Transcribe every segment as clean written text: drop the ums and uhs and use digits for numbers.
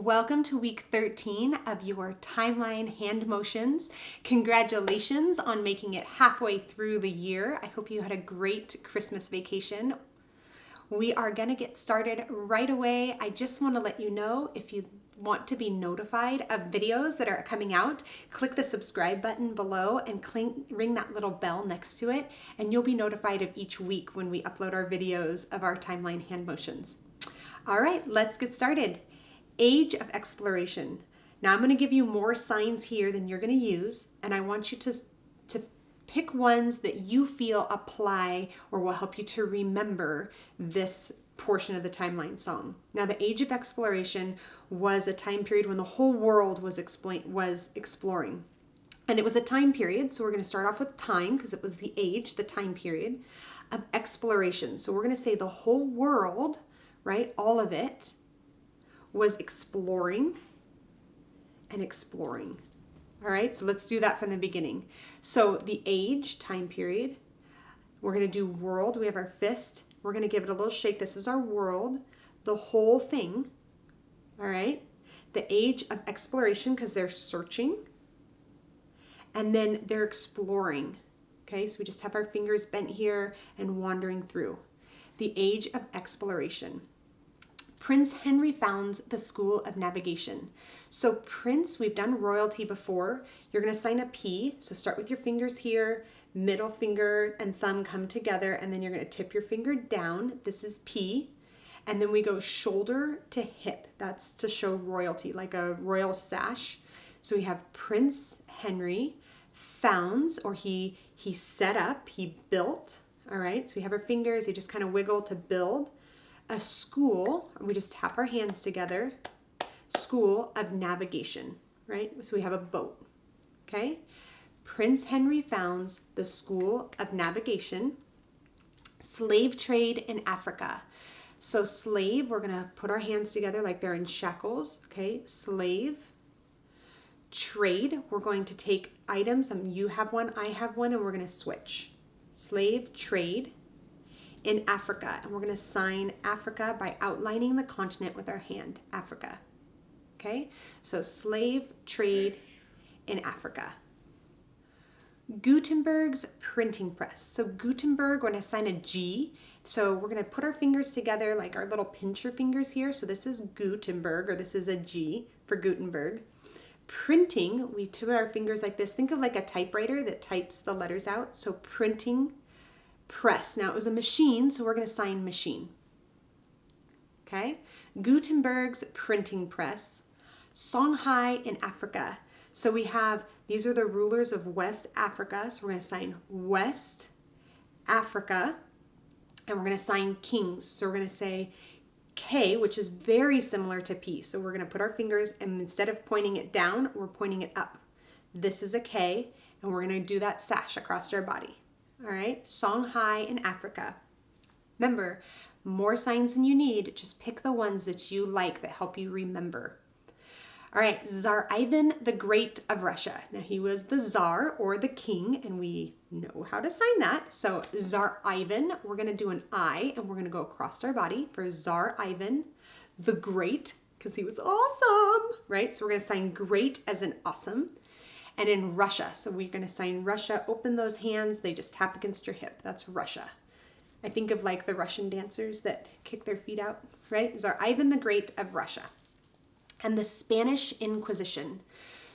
Welcome to week 13 of your timeline hand motions. Congratulations on making it halfway through the year. I hope you had a great Christmas vacation. We are going to get started right away. I just want to let you know, if you want to be notified of videos that are coming out, click the subscribe button below and ring that little bell next to it, and you'll be notified of each week when we upload our videos of our timeline hand motions. All right, let's get started. Age of exploration. Now I'm going to give you more signs here than you're going to use, and I want you to pick ones that you feel apply or will help you to remember this portion of the timeline song. Now, the age of exploration was a time period when the whole world was exploring. And it was a time period, so we're going to start off with time because it was the age, the time period of exploration. So we're going to say the whole world, right, all of it, was exploring and exploring. All right, so let's do that from the beginning. So the age, time period, we're going to do world. We have our fist. We're going to give it a little shake. This is our world, the whole thing. All right, the age of exploration because they're searching, and then they're exploring. Okay, so we just have our fingers bent here and wandering through. The age of exploration. Prince Henry founds the School of Navigation. So Prince, we've done royalty before. You're going to sign a P. So start with your fingers here, middle finger and thumb come together, and then you're going to tip your finger down. This is P. And then we go shoulder to hip. That's to show royalty, like a royal sash. So we have Prince Henry founds, or he set up, he built. All right, so we have our fingers, you just kind of wiggle to build. A school, we just tap our hands together, School of Navigation, right? So we have a boat, okay? Prince Henry founds the School of Navigation. Slave trade in Africa. So slave, we're gonna put our hands together like they're in shackles, okay? Slave. Trade, we're going to take items, you have one, I have one, and we're gonna switch. Slave trade in Africa, and we're going to sign Africa by outlining the continent with our hand, Africa. Okay, so slave trade in Africa. Gutenberg's printing press. So Gutenberg, we're going to sign a G. So we're going to put our fingers together like our little pincher fingers here. So this is Gutenberg, or this is a G for Gutenberg. Printing, we put our fingers like this. Think of like a typewriter that types the letters out. So printing press. Now it was a machine, so we're going to sign machine. Okay? Gutenberg's printing press. Songhai in Africa. So we have, these are the rulers of West Africa, so we're going to sign West Africa, and we're going to sign kings. So we're going to say K, which is very similar to P. So we're going to put our fingers, and instead of pointing it down, we're pointing it up. This is a K, and we're going to do that sash across our body. All right, Songhai in Africa. Remember, more signs than you need. Just pick the ones that you like that help you remember. All right, Tsar Ivan the Great of Russia. Now, he was the Tsar or the king, and we know how to sign that. So Tsar Ivan, we're going to do an I, and we're going to go across our body for Tsar Ivan the Great, because he was awesome, right? So we're going to sign great as in awesome. And in Russia, so we're going to sign Russia, open those hands, they just tap against your hip. That's Russia. I think of like the Russian dancers that kick their feet out, right? Tsar Ivan the Great of Russia. And the Spanish Inquisition.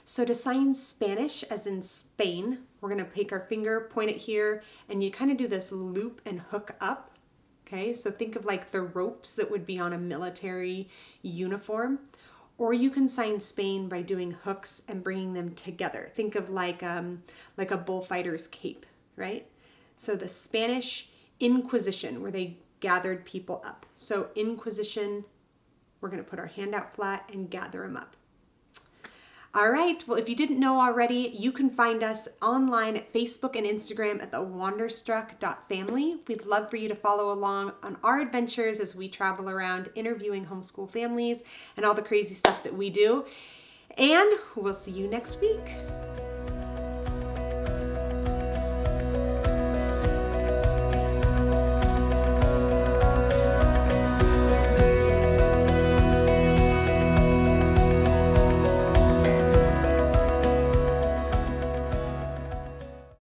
So to sign Spanish as in Spain, we're going to take our finger, point it here, and you kind of do this loop and hook up. Okay, so think of like the ropes that would be on a military uniform. Or you can sign Spain by doing hooks and bringing them together. Think of like a bullfighter's cape, right? So the Spanish Inquisition, where they gathered people up. So Inquisition, we're going to put our hand out flat and gather them up. All right, well, if you didn't know already, you can find us online at Facebook and Instagram at the WanderStruck.Family. We'd love for you to follow along on our adventures as we travel around interviewing homeschool families and all the crazy stuff that we do. And we'll see you next week.